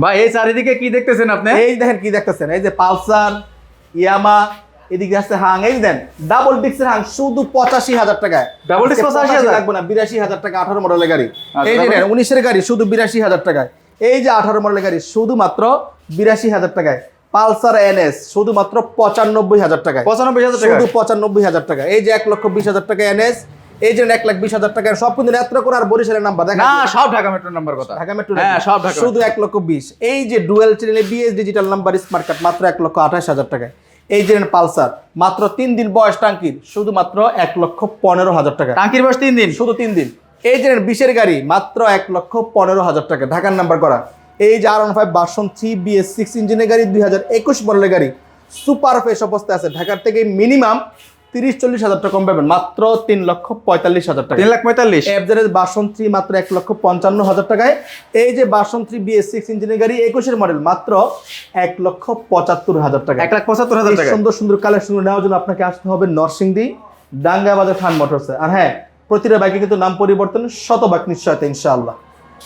ভাই এই চারিদিকে কি দেখতেছেন আপনি? এই দেখেন কি দেখতেছেন, এই যে পালসার, ইয়ামা, এদিকে আছে হাং, এই দেন ডাবল ডিক্সের হাং শুধু 85,000 টাকায়। ডাবল ডিস্ক 85,000 লাগবে না, 82,000 টাকা 18 মডেলের গাড়ি। আচ্ছা, এই যে তারপরে? 19-এর গাড়ি শুধু 82,000 টাকায়। এই যে 18 মডেলের গাড়ি শুধুমাত্র 82,000 টাকায়। পালসার এনএস শুধুমাত্র 95,000 টাকায়। 95,000 টাকা। শুধু 95,000 টাকা। এই যে 1,20,000 টাকা এনএস, এই যে 1,20,000 টাকা, সব কিন্তু নেত্র করে আর বরিশালের নাম্বার দেখা না সব ঢাকা মেট্রো নাম্বার কথা। ঢাকা মেট্রো, হ্যাঁ সব ঢাকা শুধু 1,20,000। এই যে ডুয়েল চ্যানেলে BS digital number smart card মাত্র 1,28,000 টাকায়। এই যে পালসার মাত্র 3 দিন বয়স টাঙ্কির শুধুমাত্র 1,15,000 টাকা। টাঙ্কির বয়স 3 দিন। শুধু 3 দিন। এই যে 20-এর গাড়ি মাত্র 1,15,000 টাকা, ঢাকার নাম্বার করা। এই যে R15 ভার্সন 3 BS 6 ইঞ্জিনের গাড়ি 2021 মডেলের গাড়ি, সুপার ফ্রেশ অবস্থায় আছে। ঢাকার থেকে মিনিমাম 30-40,000 টাকা কম পাবেন, মাত্র 3,45,000 টাকা। 3,45,000। এফজেড ভার্সন 3 মাত্র 1,55,000 টাকায়। এই যে ভার্সন 3 BS 6 ইঞ্জিনের গাড়ি 21-এর মডেল মাত্র 1,75,000 টাকা। 1,75,000 টাকা। সুন্দর সুন্দর কালেকশন নেওয়ার জন্য আপনাকে আসতে হবে নরসিংদী ডাঙ্গা বাজার খান মোটরসে। আর হ্যাঁ, প্রতিটা বাইকে কিন্তু নাম পরিবর্তন 100% নিশ্চয়তা ইনশাআল্লাহ।